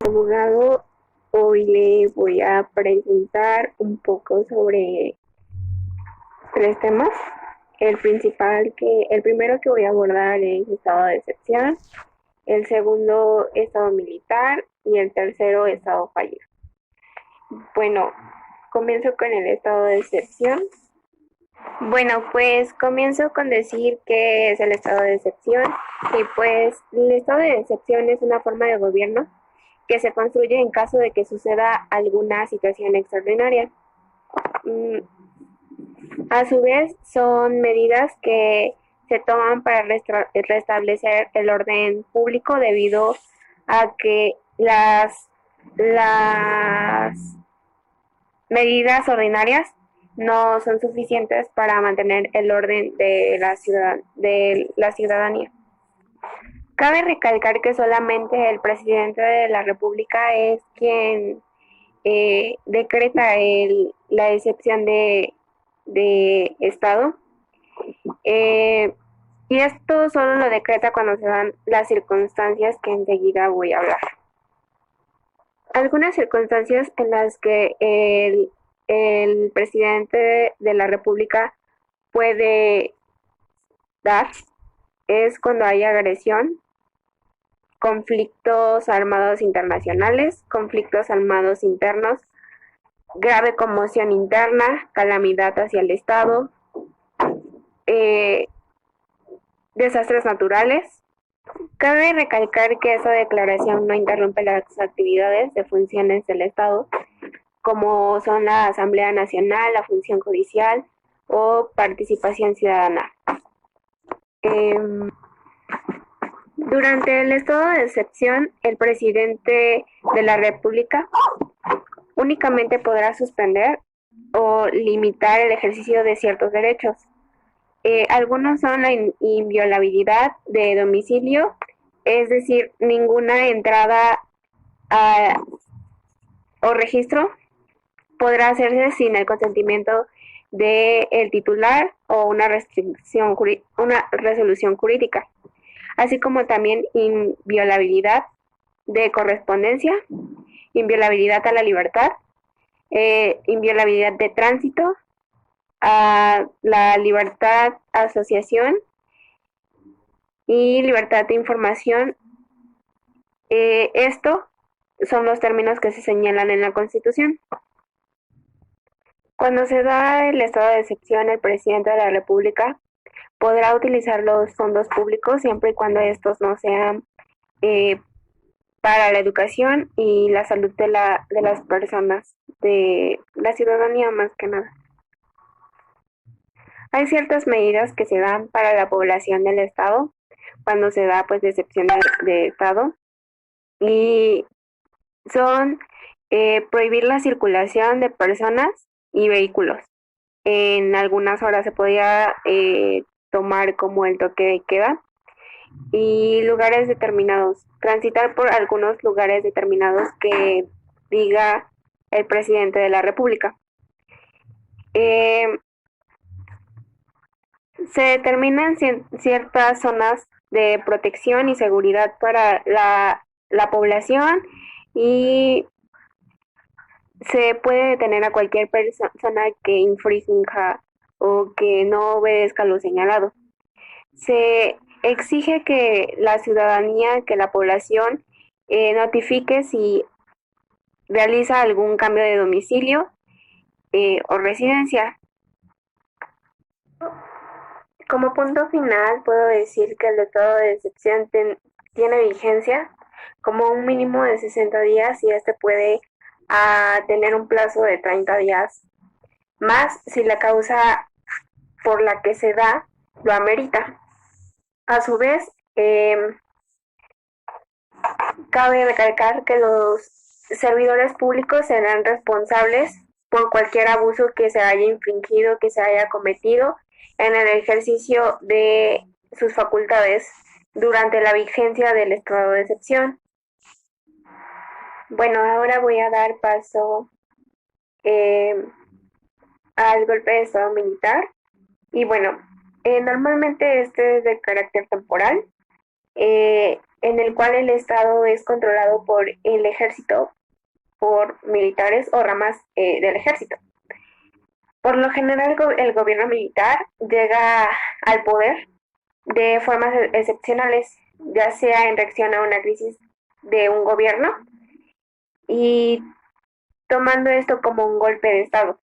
abogado. Hoy le voy a presentar un poco sobre tres temas. El primero que voy a abordar es estado de excepción, el segundo estado militar y el tercero estado fallido. Bueno, comienzo con el estado de excepción. Bueno, pues comienzo con decir qué es el estado de excepción. Y pues el estado de excepción es una forma de gobierno que se construye en caso de que suceda alguna situación extraordinaria. A su vez, son medidas que se toman para restablecer el orden público debido a que las medidas ordinarias no son suficientes para mantener el orden de la ciudadanía. Cabe recalcar que solamente el presidente de la República es quien decreta la excepción de Estado. Eh, y esto solo lo decreta cuando se dan las circunstancias que enseguida voy a hablar. Algunas circunstancias en las que el presidente de la República puede dar es cuando hay agresión, conflictos armados internacionales, conflictos armados internos, grave conmoción interna, calamidad hacia el Estado, desastres naturales. Cabe recalcar que esta declaración no interrumpe las actividades de funciones del Estado, como son la Asamblea Nacional, la función judicial o participación ciudadana. Durante el estado de excepción, el presidente de la República únicamente podrá suspender o limitar el ejercicio de ciertos derechos. Algunos son la inviolabilidad de domicilio, es decir, ninguna entrada o registro podrá hacerse sin el consentimiento del titular o una resolución jurídica, así como también inviolabilidad de correspondencia, inviolabilidad a la libertad, inviolabilidad de tránsito, a la libertad de asociación y libertad de información. Esto son los términos que se señalan en la Constitución. Cuando se da el estado de excepción, el presidente de la República podrá utilizar los fondos públicos siempre y cuando estos no sean para la educación y la salud de las personas, de la ciudadanía más que nada. Hay ciertas medidas que se dan para la población del Estado cuando se da pues excepción de Estado, y son prohibir la circulación de personas y vehículos. En algunas horas se podía tomar como el toque de queda, y lugares determinados, transitar por algunos lugares determinados que diga el presidente de la República. Se determinan ciertas zonas de protección y seguridad para la población, y se puede detener a cualquier persona que infrinja o que no obedezca lo señalado. Se exige que la ciudadanía, que la población notifique si realiza algún cambio de domicilio o residencia. Como punto final, puedo decir que el estado de excepción tiene vigencia como un mínimo de 60 días, y este puede tener un plazo de 30 días más si la causa por la que se da lo amerita. A su vez, cabe recalcar que los servidores públicos serán responsables por cualquier abuso que se haya infringido, que se haya cometido en el ejercicio de sus facultades durante la vigencia del estado de excepción. Bueno, ahora voy a dar paso al golpe de estado militar. Y bueno, normalmente este es de carácter temporal. en el cual el Estado es controlado por el ejército, por militares o ramas del ejército. Por lo general, el gobierno militar llega al poder de formas excepcionales, ya sea en reacción a una crisis de un gobierno y tomando esto como un golpe de Estado.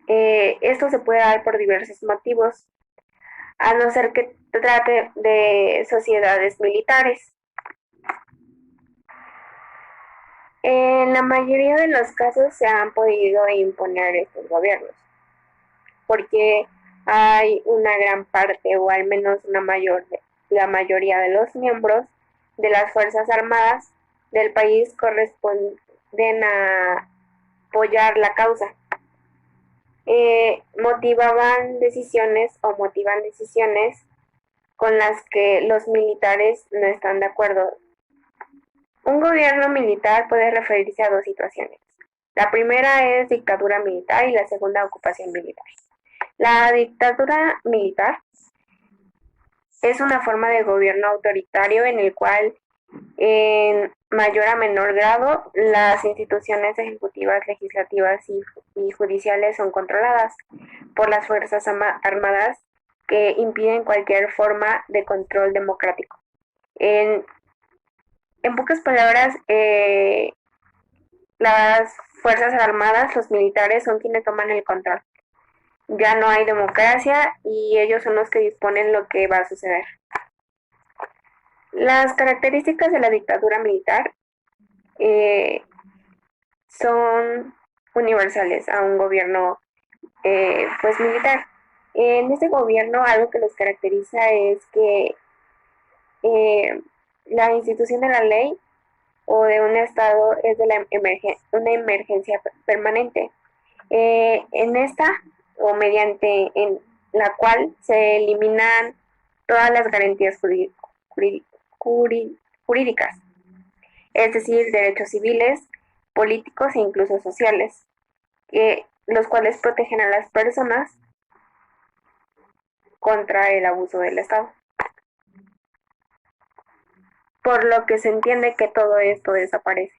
Esto se puede dar por diversos motivos, a no ser que trate de sociedades militares. En la mayoría de los casos se han podido imponer estos gobiernos, porque hay una gran parte, o al menos la mayoría de los miembros de las Fuerzas Armadas del país corresponden a apoyar la causa. Motivan decisiones con las que los militares no están de acuerdo. Un gobierno militar puede referirse a dos situaciones. La primera es dictadura militar y la segunda ocupación militar. La dictadura militar es una forma de gobierno autoritario en el cual, en mayor a menor grado, las instituciones ejecutivas, legislativas y judiciales son controladas por las Fuerzas Armadas que impiden cualquier forma de control democrático. En pocas palabras, las Fuerzas Armadas, los militares, son quienes toman el control. Ya no hay democracia y ellos son los que disponen lo que va a suceder. Las características de la dictadura militar son universales a un gobierno militar. En este gobierno algo que los caracteriza es que la institución de la ley o de un estado es de una emergencia permanente. En esta o mediante en la cual se eliminan todas las garantías jurídicas, es decir, derechos civiles, políticos e incluso sociales, los cuales protegen a las personas contra el abuso del Estado. Por lo que se entiende que todo esto desaparece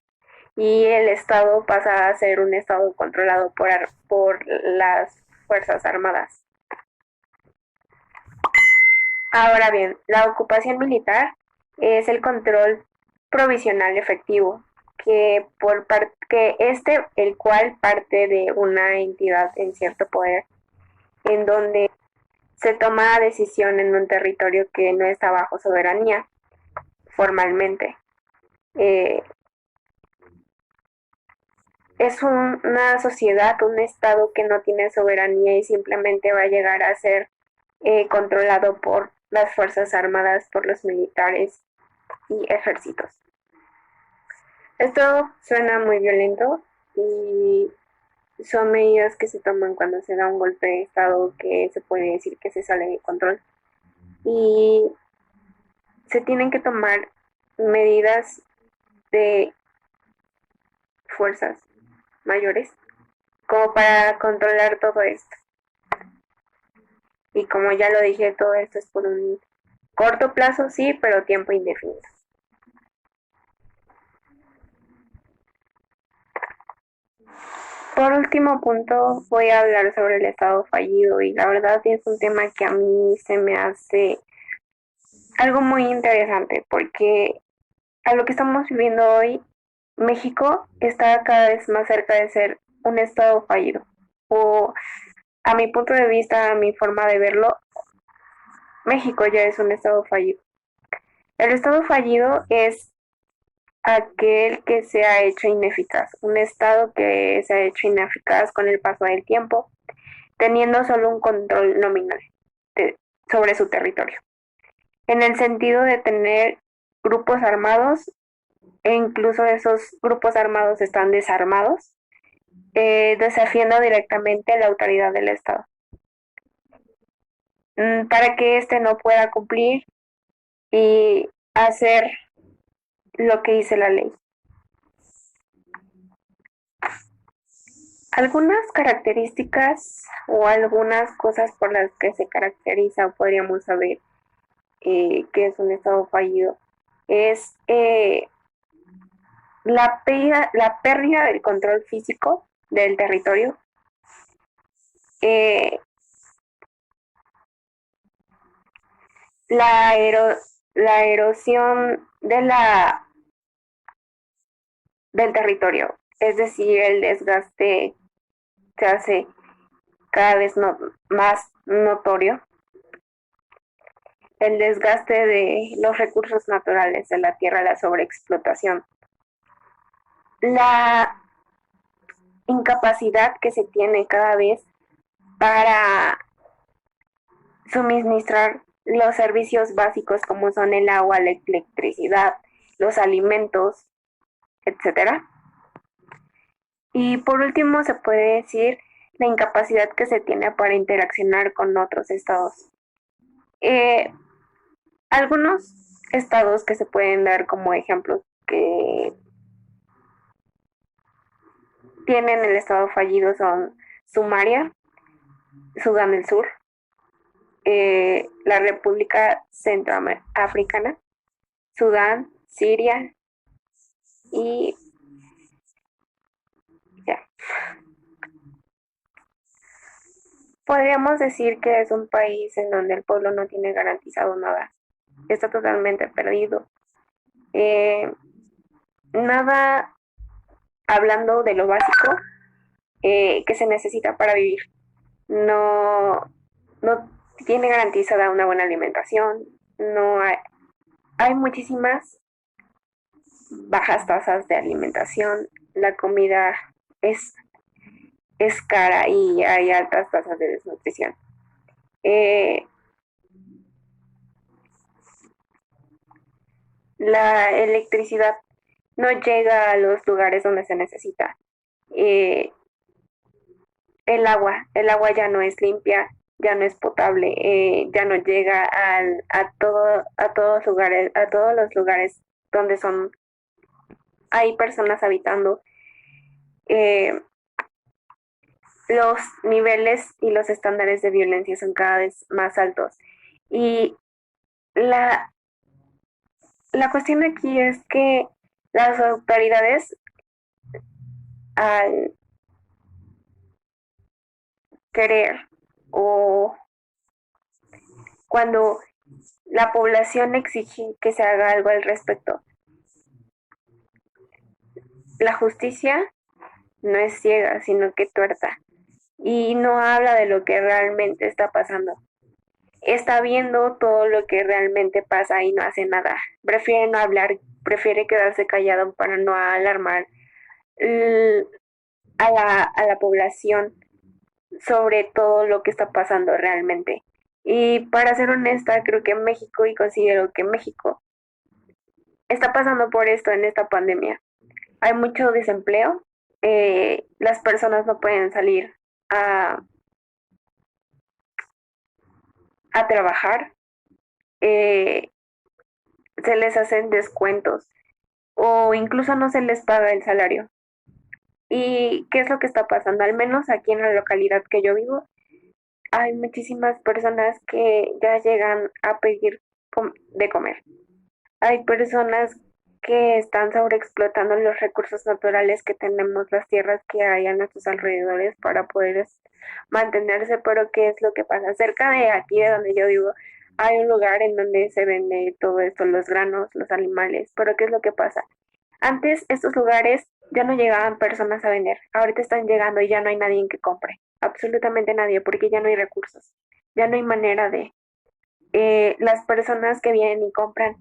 y el Estado pasa a ser un Estado controlado por las Fuerzas Armadas. Ahora bien, la ocupación militar es el control provisional efectivo, el cual parte de una entidad en cierto poder, en donde se toma decisión en un territorio que no está bajo soberanía formalmente. Es una sociedad, un estado que no tiene soberanía y simplemente va a llegar a ser controlado por las Fuerzas Armadas, por los militares y ejércitos. Esto suena muy violento y son medidas que se toman cuando se da un golpe de estado que se puede decir que se sale de control. Y se tienen que tomar medidas de fuerzas mayores como para controlar todo esto. Y como ya lo dije, todo esto es por un corto plazo, sí, pero tiempo indefinido. Por último punto, voy a hablar sobre el Estado fallido y la verdad es un tema que a mí se me hace algo muy interesante porque a lo que estamos viviendo hoy, México está cada vez más cerca de ser un Estado fallido. O a mi punto de vista, a mi forma de verlo, México ya es un Estado fallido. El Estado fallido es aquel que se ha hecho ineficaz, un Estado que se ha hecho ineficaz con el paso del tiempo, teniendo solo un control nominal sobre su territorio, en el sentido de tener grupos armados, e incluso esos grupos armados están desarmados, desafiando directamente la autoridad del Estado, para que éste no pueda cumplir y hacer lo que dice la ley. Algunas características o algunas cosas por las que se caracteriza, podríamos saber que es un Estado fallido, es la pérdida del control físico del territorio, eh, la, ero- la erosión del territorio, es decir, el desgaste se hace cada vez más notorio, el desgaste de los recursos naturales de la tierra, la sobreexplotación, la incapacidad que se tiene cada vez para suministrar los servicios básicos como son el agua, la electricidad, los alimentos, etcétera. Y por último se puede decir la incapacidad que se tiene para interaccionar con otros estados. Eh, Algunos estados que se pueden dar como ejemplos que tienen el estado fallido son Somalia, Sudán del Sur, la República Centroafricana, Sudán, Siria y ya. Podríamos decir que es un país en donde el pueblo no tiene garantizado nada. Está totalmente perdido. Eh, Nada hablando de lo básico que se necesita para vivir. No, no tiene garantizada una buena alimentación. No hay, hay muchísimas bajas tasas de alimentación. La comida es, es cara y hay altas tasas de desnutrición. Eh, la electricidad no llega a los lugares donde se necesita. Eh, el agua ya no es limpia, ya no es potable, ya no llega a todos los lugares donde hay personas habitando. Eh, los niveles y los estándares de violencia son cada vez más altos. Y la, la cuestión aquí es que las autoridades, al querer o cuando la población exige que se haga algo al respecto, la justicia no es ciega, sino que tuerta. Y no habla de lo que realmente está pasando. Está viendo todo lo que realmente pasa y no hace nada. Prefiere no hablar, prefiere quedarse callado para no alarmar a la población sobre todo lo que está pasando realmente. Y para ser honesta, creo que México, y considero que México está pasando por esto en esta pandemia. Hay mucho desempleo, las personas no pueden salir a, a trabajar, eh, se les hacen descuentos o incluso no se les paga el salario. ¿Y qué es lo que está pasando? Al menos aquí en la localidad que yo vivo, hay muchísimas personas que ya llegan a pedir de comer. Hay personas que están sobreexplotando los recursos naturales que tenemos, las tierras que hay a nuestros alrededores para poder mantenerse, pero ¿qué es lo que pasa? Cerca de aquí, de donde yo vivo, hay un lugar en donde se vende todo esto, los granos, los animales, pero ¿qué es lo que pasa? Antes estos lugares ya no llegaban personas a vender, ahorita están llegando y ya no hay nadie que compre, absolutamente nadie, porque ya no hay recursos, ya no hay manera de... las personas que vienen y compran,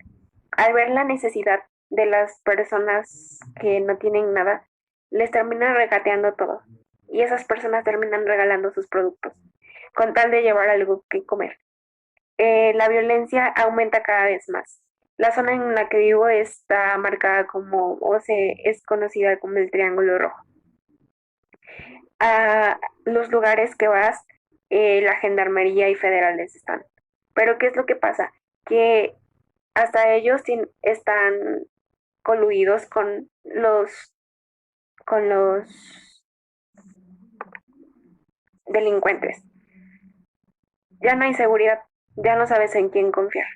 al ver la necesidad de las personas que no tienen nada, les terminan regateando todo. Y esas personas terminan regalando sus productos con tal de llevar algo que comer. La violencia aumenta cada vez más. La zona en la que vivo está marcada como, o se es conocida como el Triángulo Rojo. A los lugares que vas, la gendarmería y federales están. Pero ¿qué es lo que pasa? Que hasta ellos están coluidos con los delincuentes. Ya no hay seguridad, ya no sabes en quién confiar.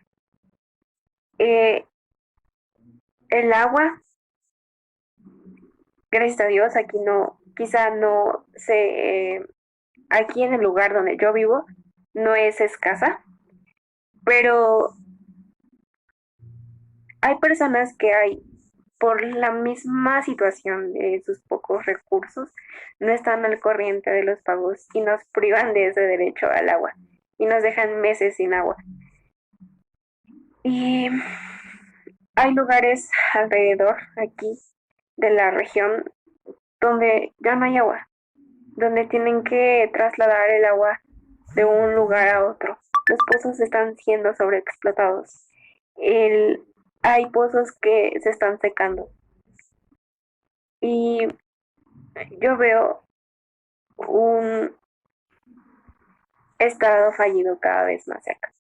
Eh, El agua, gracias a Dios, aquí no, quizá no se, aquí en el lugar donde yo vivo, no es escasa, pero hay personas que hay, por la misma situación de sus pocos recursos, no están al corriente de los pagos y nos privan de ese derecho al agua y nos dejan meses sin agua. Y hay lugares alrededor aquí de la región donde ya no hay agua, donde tienen que trasladar el agua de un lugar a otro. Los pozos están siendo sobreexplotados. El, hay pozos que se están secando. Y yo veo un estado fallido cada vez más cerca.